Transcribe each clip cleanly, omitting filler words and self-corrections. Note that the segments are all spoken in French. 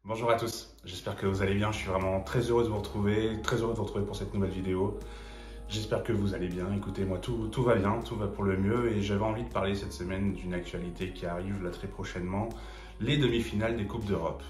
Bonjour à tous, j'espère que vous allez bien, je suis vraiment très heureux de vous retrouver, pour cette nouvelle vidéo. J'espère que vous allez bien, écoutez, moi tout va bien, tout va pour le mieux et j'avais envie de parler cette semaine d'une actualité qui arrive là très prochainement, les demi-finales des Coupes d'Europe.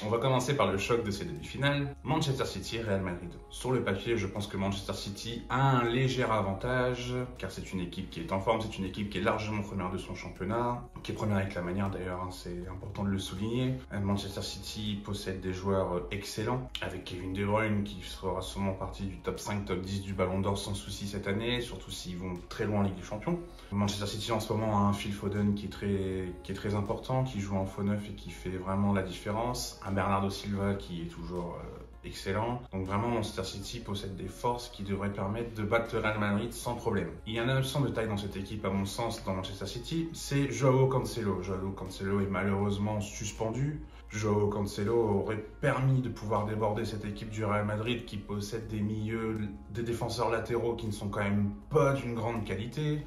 On va commencer par le choc de ces demi-finales. Manchester City, Real Madrid. Sur le papier, je pense que Manchester City a un léger avantage, car c'est une équipe qui est en forme, c'est une équipe qui est largement première de son championnat, qui est première avec la manière d'ailleurs, c'est important de le souligner. Manchester City possède des joueurs excellents, avec Kevin De Bruyne qui sera sûrement partie du top 5, top 10 du Ballon d'Or sans souci cette année, surtout s'ils vont très loin en Ligue des Champions. Manchester City en ce moment a un Phil Foden qui est très important, qui joue en faux neuf et qui fait vraiment la différence. Un Bernardo Silva qui est toujours excellent. Donc vraiment, Manchester City possède des forces qui devraient permettre de battre le Real Madrid sans problème. Il y a un absent de taille dans cette équipe, à mon sens, dans Manchester City, c'est Joao Cancelo. Joao Cancelo est malheureusement suspendu. Joao Cancelo aurait permis de pouvoir déborder cette équipe du Real Madrid qui possède des milieux, des défenseurs latéraux qui ne sont quand même pas d'une grande qualité.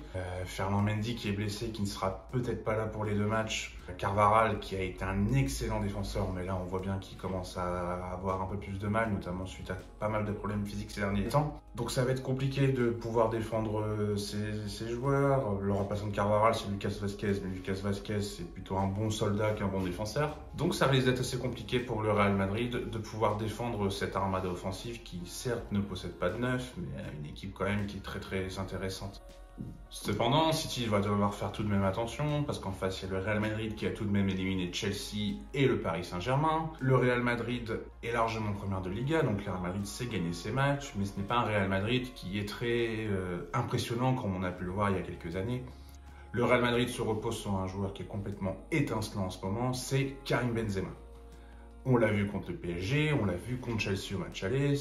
Ferland Mendy qui est blessé, qui ne sera peut-être pas là pour les deux matchs. Carvajal qui a été un excellent défenseur, mais là on voit bien qu'il commence à avoir un peu plus de mal, notamment suite à pas mal de problèmes physiques ces derniers temps. Donc ça va être compliqué de pouvoir défendre ces joueurs. Le remplaçant de Carvajal c'est Lucas Vazquez, mais Lucas Vazquez c'est plutôt un bon soldat qu'un bon défenseur. Donc ça risque d'être assez compliqué pour le Real Madrid de pouvoir défendre cette armada offensive qui certes ne possède pas de neuf, mais a une équipe quand même qui est très intéressante. Cependant, City va devoir faire tout de même attention parce qu'en face, il y a le Real Madrid qui a tout de même éliminé Chelsea et le Paris Saint-Germain. Le Real Madrid est largement première de Liga, donc le Real Madrid sait gagner ses matchs, mais ce n'est pas un Real Madrid qui est très impressionnant comme on a pu le voir il y a quelques années. Le Real Madrid se repose sur un joueur qui est complètement étincelant en ce moment, c'est Karim Benzema. On l'a vu contre le PSG, on l'a vu contre Chelsea au match aller,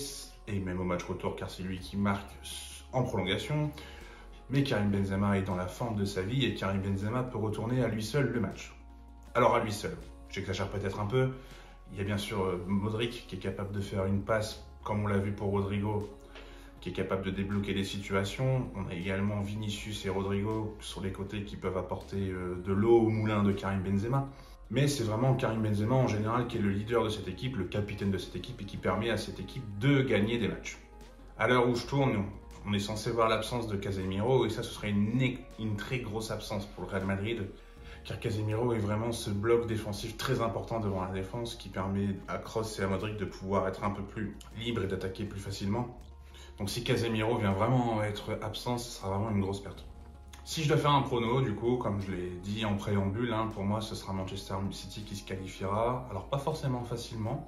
et même au match retour car c'est lui qui marque en prolongation. Mais Karim Benzema est dans la forme de sa vie et Karim Benzema peut retourner à lui seul le match. Alors à lui seul, j'exagère peut-être un peu, il y a bien sûr Modric qui est capable de faire une passe comme on l'a vu pour Rodrigo, qui est capable de débloquer des situations. On a également Vinicius et Rodrigo sur les côtés qui peuvent apporter de l'eau au moulin de Karim Benzema. Mais c'est vraiment Karim Benzema en général qui est le leader de cette équipe, le capitaine de cette équipe et qui permet à cette équipe de gagner des matchs. À l'heure où je tourne, on est censé voir l'absence de Casemiro et ça, ce serait une très grosse absence pour le Real Madrid car Casemiro est vraiment ce bloc défensif très important devant la défense qui permet à Kroos et à Modric de pouvoir être un peu plus libres et d'attaquer plus facilement. Donc si Casemiro vient vraiment être absent, ce sera vraiment une grosse perte. Si je dois faire un prono, du coup, comme je l'ai dit en préambule, pour moi, ce sera Manchester City qui se qualifiera. Alors pas forcément facilement.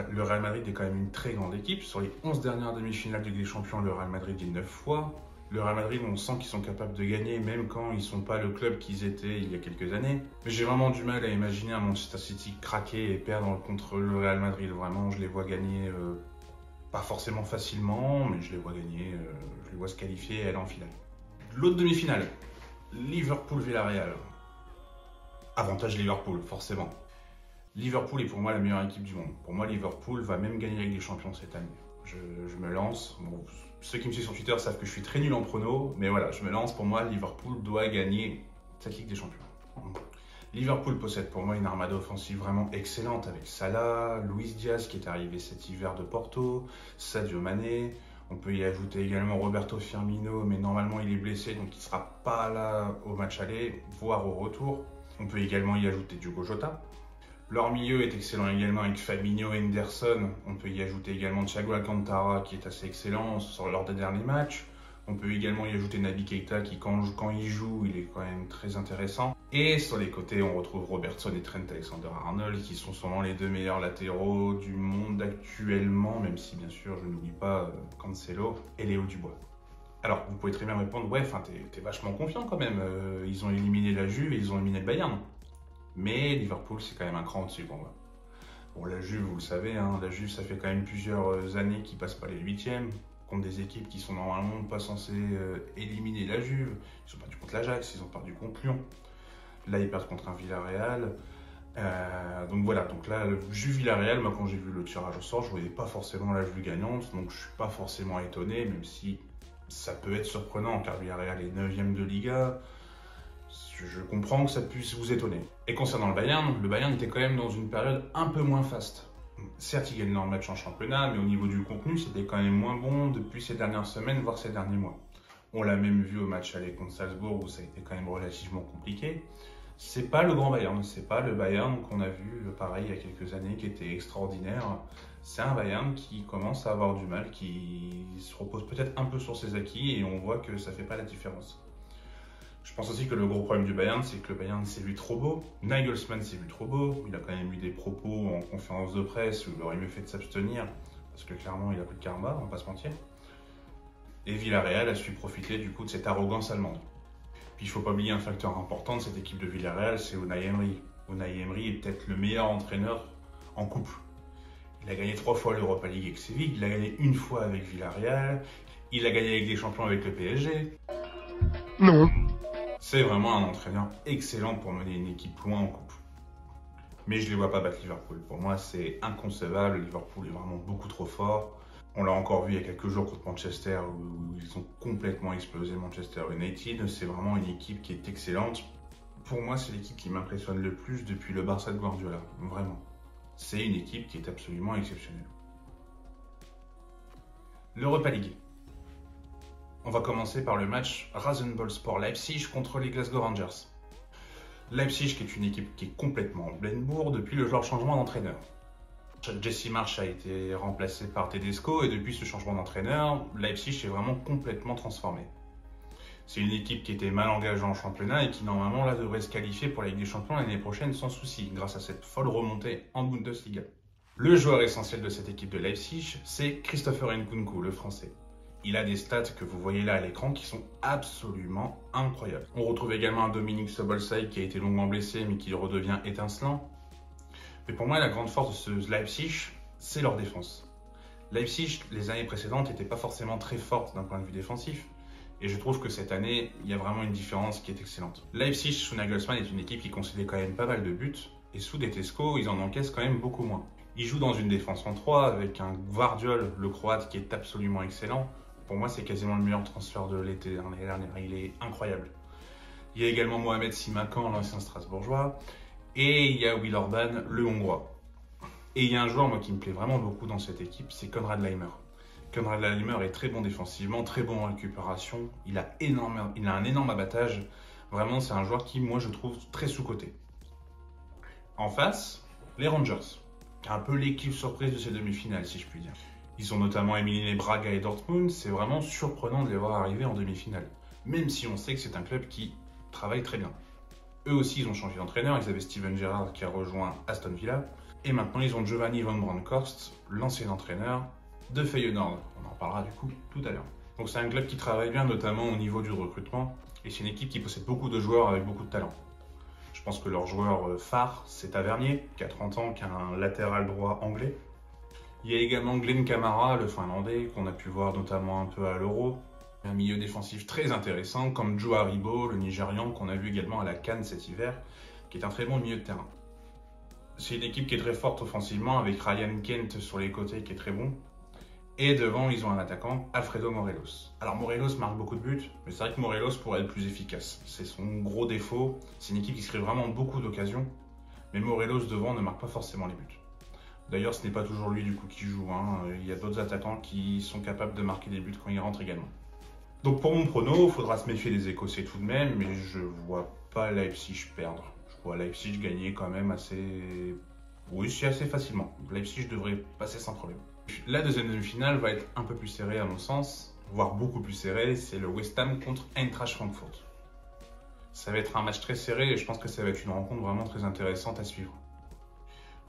Le Real Madrid est quand même une très grande équipe. Sur les 11 dernières demi-finales de Ligue des Champions, le Real Madrid est 9 fois. Le Real Madrid, on sent qu'ils sont capables de gagner, même quand ils ne sont pas le club qu'ils étaient il y a quelques années. Mais j'ai vraiment du mal à imaginer un Manchester City craquer et perdre contre le Real Madrid. Vraiment, je les vois gagner, pas forcément facilement, mais je les vois gagner, je les vois se qualifier et aller en finale. L'autre demi-finale, Liverpool-Villarreal. Avantage Liverpool, forcément. Liverpool est pour moi la meilleure équipe du monde. Pour moi, Liverpool va même gagner la Ligue des Champions cette année. Je me lance. Bon, ceux qui me suivent sur Twitter savent que je suis très nul en prono, mais voilà, je me lance. Pour moi, Liverpool doit gagner cette Ligue des Champions. Liverpool possède pour moi une armada offensive vraiment excellente avec Salah, Luis Diaz qui est arrivé cet hiver de Porto, Sadio Mané. On peut y ajouter également Roberto Firmino, mais normalement il est blessé, donc il ne sera pas là au match aller, voire au retour. On peut également y ajouter Diogo Jota. Leur milieu est excellent également avec Fabinho et Henderson. On peut y ajouter également Thiago Alcantara qui est assez excellent lors des derniers matchs. On peut également y ajouter Naby Keita qui quand il joue, il est quand même très intéressant. Et sur les côtés, on retrouve Robertson et Trent Alexander-Arnold qui sont sûrement les deux meilleurs latéraux du monde actuellement, même si bien sûr je n'oublie pas Cancelo et Léo Dubois. Alors vous pouvez très bien répondre, ouais, t'es vachement confiant quand même, ils ont éliminé la Juve et ils ont éliminé le Bayern. Mais Liverpool, c'est quand même un cran au-dessus pour moi. Bon, la Juve, vous le savez, la Juve, ça fait quand même plusieurs années qu'ils passent pas les huitièmes, contre des équipes qui sont normalement pas censées éliminer la Juve. Ils ont perdu contre l'Ajax, ils ont perdu contre Lyon. Là, ils perdent contre un Villarreal. Donc voilà, donc là, le Juve-Villarreal, moi quand j'ai vu le tirage au sort, je voyais pas forcément la Juve gagnante, donc je suis pas forcément étonné, même si ça peut être surprenant, car Villarreal est 9e de Liga. Je comprends que ça puisse vous étonner. Et concernant le Bayern était quand même dans une période un peu moins faste. Certes, ils gagnent leur match en championnat, mais au niveau du contenu, c'était quand même moins bon depuis ces dernières semaines, voire ces derniers mois. On l'a même vu au match aller contre Salzbourg, où ça a été quand même relativement compliqué. C'est pas le grand Bayern, c'est pas le Bayern qu'on a vu, pareil, il y a quelques années, qui était extraordinaire. C'est un Bayern qui commence à avoir du mal, qui se repose peut-être un peu sur ses acquis, et on voit que ça fait pas la différence. Je pense aussi que le gros problème du Bayern, c'est que le Bayern s'est vu trop beau. Nagelsmann s'est vu trop beau. Il a quand même eu des propos en conférence de presse où il aurait mieux fait de s'abstenir, parce que clairement, il a plus de karma, on va pas se mentir. Et Villarreal a su profiter du coup de cette arrogance allemande. Puis il ne faut pas oublier un facteur important de cette équipe de Villarreal, c'est Unai Emery. Unai Emery est peut-être le meilleur entraîneur en coupe. Il a gagné 3 fois l'Europa League avec Séville, il a gagné 1 fois avec Villarreal, il a gagné avec des champions avec le PSG. Non. C'est vraiment un entraîneur excellent pour mener une équipe loin en coupe. Mais je ne les vois pas battre Liverpool. Pour moi, c'est inconcevable. Liverpool est vraiment beaucoup trop fort. On l'a encore vu il y a quelques jours contre Manchester où ils ont complètement explosé Manchester United. C'est vraiment une équipe qui est excellente. Pour moi, c'est l'équipe qui m'impressionne le plus depuis le Barça de Guardiola. Vraiment. C'est une équipe qui est absolument exceptionnelle. L'Europa League. On va commencer par le match Rasenballspor Leipzig contre les Glasgow Rangers. Leipzig qui est une équipe qui est complètement en pleine bourre depuis le changement d'entraîneur. Jesse Marsch a été remplacé par Tedesco et depuis ce changement d'entraîneur, Leipzig est vraiment complètement transformé. C'est une équipe qui était mal engagée en championnat et qui normalement là devrait se qualifier pour la Ligue des Champions l'année prochaine sans souci grâce à cette folle remontée en Bundesliga. Le joueur essentiel de cette équipe de Leipzig, c'est Christopher Nkunku, le français. Il a des stats que vous voyez là à l'écran qui sont absolument incroyables. On retrouve également un Dominique Szoboszlai qui a été longuement blessé mais qui redevient étincelant. Mais pour moi, la grande force de ce Leipzig, c'est leur défense. Leipzig, les années précédentes, n'était pas forcément très forte d'un point de vue défensif. Et je trouve que cette année, il y a vraiment une différence qui est excellente. Leipzig, sous Nagelsmann, est une équipe qui concédait quand même pas mal de buts. Et sous Tedesco, ils en encaissent quand même beaucoup moins. Ils jouent dans une défense en 3 avec un Gvardiol, le Croate, qui est absolument excellent. Pour moi, c'est quasiment le meilleur transfert de l'été l'année dernière. Il est incroyable. Il y a également Mohamed Simakan, l'ancien Strasbourgeois. Et il y a Will Orban, le Hongrois. Et il y a un joueur, moi, qui me plaît vraiment beaucoup dans cette équipe, c'est Konrad Laimer. Konrad Laimer est très bon défensivement, très bon en récupération. Il a un énorme abattage. Vraiment, c'est un joueur qui, moi, je trouve très sous-coté. En face, les Rangers. Un peu l'équipe surprise de ces demi-finales, si je puis dire. Ils ont notamment éliminé Braga et Dortmund. C'est vraiment surprenant de les voir arriver en demi-finale. Même si on sait que c'est un club qui travaille très bien. Eux aussi, ils ont changé d'entraîneur. Ils avaient Steven Gerrard qui a rejoint Aston Villa. Et maintenant, ils ont Giovanni van Bronckhorst, l'ancien entraîneur de Feyenoord. On en parlera du coup tout à l'heure. Donc c'est un club qui travaille bien, notamment au niveau du recrutement. Et c'est une équipe qui possède beaucoup de joueurs avec beaucoup de talent. Je pense que leur joueur phare, c'est Tavernier, qui a 30 ans, qui a un latéral droit anglais. Il y a également Glenn Kamara, le Finlandais, qu'on a pu voir notamment un peu à l'Euro. Un milieu défensif très intéressant, comme Joe Haribo, le Nigérian, qu'on a vu également à la CAN cet hiver, qui est un très bon milieu de terrain. C'est une équipe qui est très forte offensivement, avec Ryan Kent sur les côtés, qui est très bon. Et devant, ils ont un attaquant, Alfredo Morelos. Alors Morelos marque beaucoup de buts, mais c'est vrai que Morelos pourrait être plus efficace. C'est son gros défaut. C'est une équipe qui se crée vraiment beaucoup d'occasions, mais Morelos devant ne marque pas forcément les buts. D'ailleurs, ce n'est pas toujours lui du coup qui joue. Il y a d'autres attaquants qui sont capables de marquer des buts quand ils rentrent également. Donc pour mon prono, il faudra se méfier des Écossais tout de même, mais je ne vois pas Leipzig perdre. Je vois Leipzig gagner quand même assez... Oui, c'est assez facilement. Leipzig devrait passer sans problème. La deuxième demi-finale va être un peu plus serrée à mon sens, voire beaucoup plus serrée, c'est le West Ham contre Eintracht Francfort. Ça va être un match très serré et je pense que ça va être une rencontre vraiment très intéressante à suivre.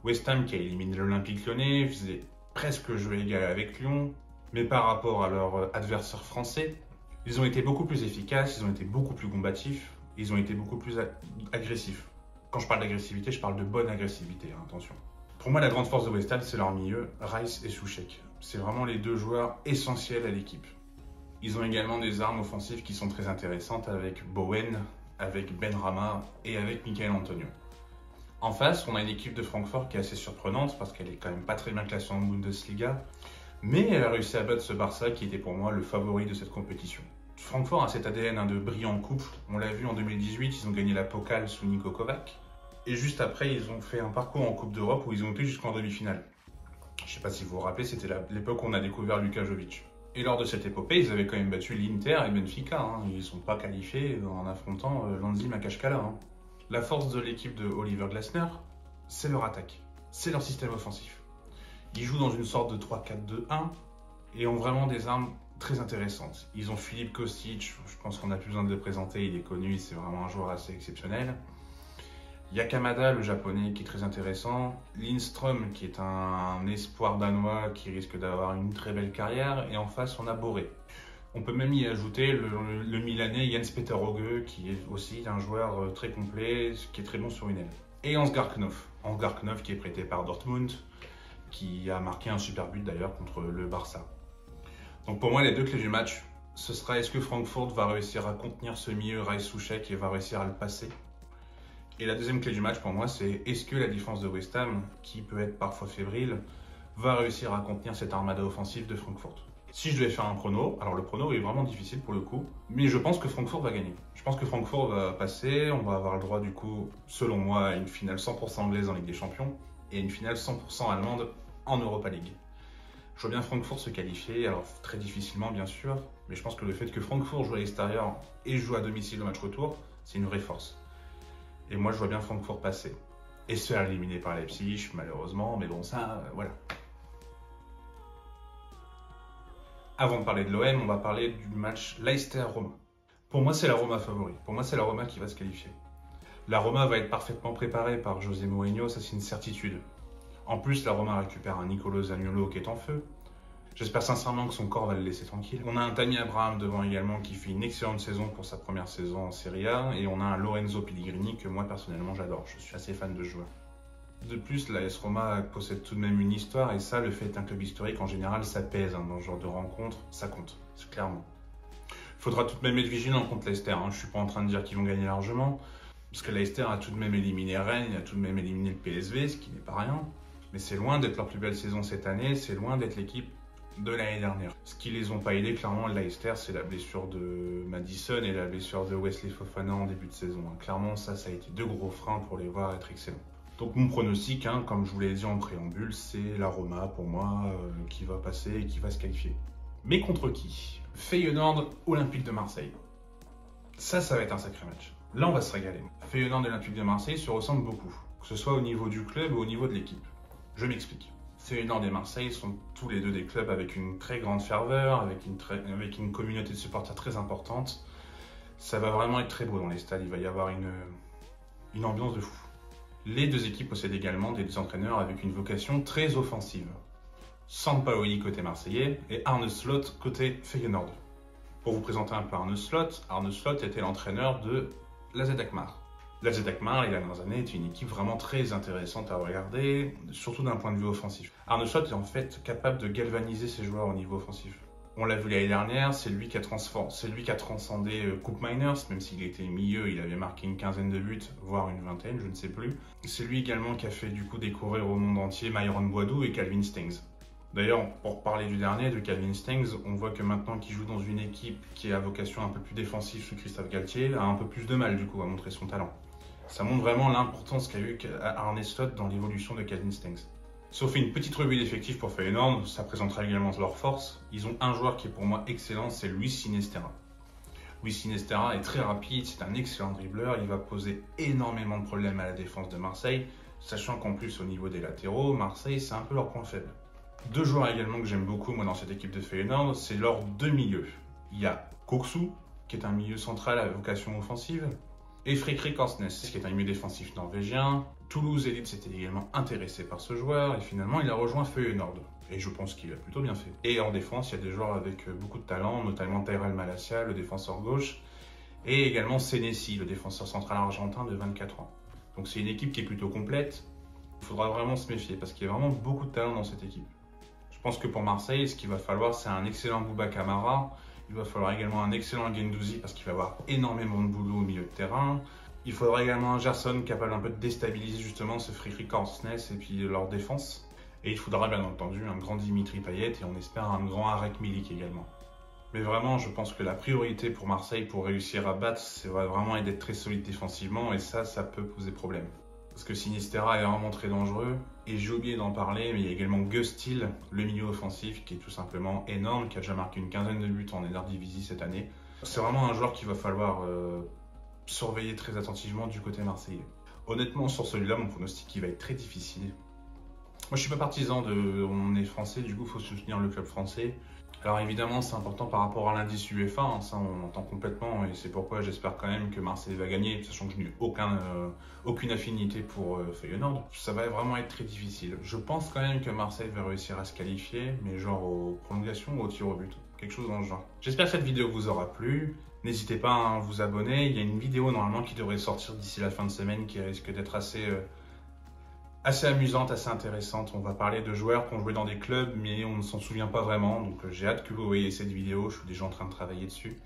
West Ham qui a éliminé l'Olympique Lyonnais, faisait presque jeu égal avec Lyon, mais par rapport à leur adversaire français, ils ont été beaucoup plus efficaces, ils ont été beaucoup plus combatifs, ils ont été beaucoup plus agressifs. Quand je parle d'agressivité, je parle de bonne agressivité, attention. Pour moi, la grande force de West Ham, c'est leur milieu, Rice et Souček. C'est vraiment les deux joueurs essentiels à l'équipe. Ils ont également des armes offensives qui sont très intéressantes avec Bowen, avec Benrahma et avec Michael Antonio. En face, on a une équipe de Francfort qui est assez surprenante parce qu'elle est quand même pas très bien classée en Bundesliga, mais elle a réussi à battre ce Barça qui était pour moi le favori de cette compétition. Francfort a cet ADN de brillant couple. On l'a vu en 2018, ils ont gagné la Pokal sous Niko Kovac. Et juste après, ils ont fait un parcours en Coupe d'Europe où ils ont été jusqu'en demi-finale. Je ne sais pas si vous vous rappelez, c'était l'époque où on a découvert Luka Jovic. Et lors de cette épopée, ils avaient quand même battu l'Inter et Benfica. Ils ne sont pas qualifiés en affrontant Lanzi Makashkala. La force de l'équipe de Oliver Glasner, c'est leur attaque. C'est leur système offensif. Ils jouent dans une sorte de 3-4-2-1 et ont vraiment des armes très intéressantes. Ils ont Filip Kostic, je pense qu'on n'a plus besoin de le présenter, il est connu, c'est vraiment un joueur assez exceptionnel. Il y a Kamada, le japonais, qui est très intéressant. Lindström, qui est un espoir danois qui risque d'avoir une très belle carrière. Et en face, on a Boré. On peut même y ajouter le Milanais Jens Peter Hauge, qui est aussi un joueur très complet, qui est très bon sur une aile. Et Ansgar Knopf. Ansgar Knopf, qui est prêté par Dortmund, qui a marqué un super but d'ailleurs contre le Barça. Donc pour moi, les deux clés du match, ce sera est-ce que Francfort va réussir à contenir ce milieu Rai Soucek et va réussir à le passer. Et la deuxième clé du match pour moi, c'est est-ce que la défense de West Ham, qui peut être parfois fébrile, va réussir à contenir cette armada offensive de Francfort. Si je devais faire un prono, alors le prono est vraiment difficile pour le coup, mais je pense que Francfort va gagner. Je pense que Francfort va passer, on va avoir le droit du coup, selon moi, à une finale 100% anglaise en Ligue des Champions et une finale 100% allemande en Europa League. Je vois bien Francfort se qualifier, alors très difficilement bien sûr, mais je pense que le fait que Francfort joue à l'extérieur et joue à domicile au match retour, c'est une vraie force. Et moi, je vois bien Francfort passer. Et se faire éliminer par Leipzig, malheureusement. Mais bon, ça, voilà. Avant de parler de l'OM, on va parler du match Leicester-Roma. Pour moi, c'est la Roma favori. Pour moi, c'est la Roma qui va se qualifier. La Roma va être parfaitement préparée par José Mourinho, ça c'est une certitude. En plus, la Roma récupère un Nicolo Zaniolo qui est en feu. J'espère sincèrement que son corps va le laisser tranquille. On a un Tammy Abraham devant également qui fait une excellente saison pour sa première saison en Serie A. Et on a un Lorenzo Pellegrini que moi personnellement j'adore. Je suis assez fan de ce joueur. De plus, la AS Roma possède tout de même une histoire. Et ça, le fait d'être un club historique en général, ça pèse dans ce genre de rencontre. Ça compte, clairement. Il faudra tout de même être vigilant contre Leicester. Je ne suis pas en train de dire qu'ils vont gagner largement. Parce que Leicester a tout de même éliminé Rennes, a tout de même éliminé le PSV, ce qui n'est pas rien. Mais c'est loin d'être leur plus belle saison cette année. C'est loin d'être l'équipe de l'année dernière. Ce qui les ont pas aidés, clairement, Leicester, c'est la blessure de Maddison et la blessure de Wesley Fofana en début de saison. Clairement, ça a été deux gros freins pour les voir être excellents. Donc mon pronostic, comme je vous l'ai dit en préambule, c'est la Roma pour moi qui va passer et qui va se qualifier. Mais contre qui? Feyenoord, Olympique de Marseille. Ça va être un sacré match. Là, on va se régaler. Feyenoord et Olympique de Marseille se ressemblent beaucoup, que ce soit au niveau du club ou au niveau de l'équipe. Je m'explique. Feyenoord et Marseille sont tous les deux des clubs avec une très grande ferveur, avec une communauté de supporters très importante. Ça va vraiment être très beau dans les stades, il va y avoir une ambiance de fou. Les deux équipes possèdent également des entraîneurs avec une vocation très offensive. Sampaoli côté marseillais et Arne Slot côté Feyenoord. Pour vous présenter un peu Arne Slot était l'entraîneur de l'AZ Alkmaar. L'AZ Alkmaar, il y a dernières années, est une équipe vraiment très intéressante à regarder, surtout d'un point de vue offensif. Arne Slot est en fait capable de galvaniser ses joueurs au niveau offensif. On l'a vu l'année dernière, c'est lui qui a transcendé Coupe Miners, même s'il était milieu, il avait marqué une quinzaine de buts, voire une vingtaine, je ne sais plus. C'est lui également qui a fait du coup découvrir au monde entier Myron Boadou et Calvin Stengs. D'ailleurs, pour parler du dernier, de Calvin Stengs, on voit que maintenant qu'il joue dans une équipe qui a vocation un peu plus défensive sous Christophe Galtier, a un peu plus de mal du coup à montrer son talent. Ça montre vraiment l'importance qu'a eu Arne Slot dans l'évolution de Calvin Stengs. Si on fait une petite revue d'effectifs pour Feyenoord, ça présentera également leurs forces. Ils ont un joueur qui est pour moi excellent, c'est Luis Sinisterra. Luis Sinisterra est très rapide, c'est un excellent dribbleur, il va poser énormément de problèmes à la défense de Marseille, sachant qu'en plus au niveau des latéraux, Marseille c'est un peu leur point faible. Deux joueurs également que j'aime beaucoup moi dans cette équipe de Feyenoord, c'est leurs deux milieux. Il y a Koksu, qui est un milieu central à vocation offensive, et Fredrik Orsnes, qui est un milieu défensif norvégien. Toulouse Elite s'était également intéressé par ce joueur et finalement il a rejoint Feyenoord. Et je pense qu'il a plutôt bien fait. Et en défense, il y a des joueurs avec beaucoup de talent, notamment Tyrell Malacia, le défenseur gauche, et également Senesi, le défenseur central argentin de 24 ans. Donc c'est une équipe qui est plutôt complète. Il faudra vraiment se méfier parce qu'il y a vraiment beaucoup de talent dans cette équipe. Je pense que pour Marseille, ce qu'il va falloir, c'est un excellent Bouba Kamara. Il va falloir également un excellent Guendouzi parce qu'il va avoir énormément de boulot au milieu de terrain. Il faudra également un Gerson capable un peu de déstabiliser justement ce Fredrik Orsnes et puis leur défense. Et il faudra bien entendu un grand Dimitri Payet et on espère un grand Arek Milik également. Mais vraiment, je pense que la priorité pour Marseille, pour réussir à battre, c'est vraiment d'être très solide défensivement, et ça peut poser problème. Parce que Sinisterra est vraiment très dangereux, et j'ai oublié d'en parler, mais il y a également Gus Till, le milieu offensif, qui est tout simplement énorme, qui a déjà marqué une quinzaine de buts en Eredivisie cette année. C'est vraiment un joueur qu'il va falloir surveiller très attentivement du côté marseillais. Honnêtement, sur celui-là, mon pronostic il va être très difficile. Moi, je suis pas partisan on est français, du coup, il faut soutenir le club français. Alors évidemment, c'est important par rapport à l'indice UEFA, hein, ça on l'entend complètement, et c'est pourquoi j'espère quand même que Marseille va gagner, sachant que je n'ai aucune affinité pour Feyenoord. Ça va vraiment être très difficile. Je pense quand même que Marseille va réussir à se qualifier, mais genre aux prolongations ou au tir au but, quelque chose dans le genre. J'espère que cette vidéo vous aura plu. N'hésitez pas à vous abonner, il y a une vidéo normalement qui devrait sortir d'ici la fin de semaine qui risque d'être assez amusante, assez intéressante. On va parler de joueurs qui ont joué dans des clubs, mais on ne s'en souvient pas vraiment. Donc j'ai hâte que vous voyez cette vidéo. Je suis déjà en train de travailler dessus.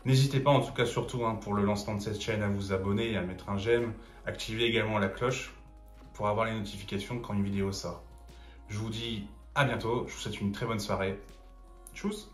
N'hésitez pas, en tout cas surtout pour le lancement de cette chaîne, à vous abonner et à mettre un j'aime. Activez également la cloche pour avoir les notifications quand une vidéo sort. Je vous dis à bientôt. Je vous souhaite une très bonne soirée. Tchuss!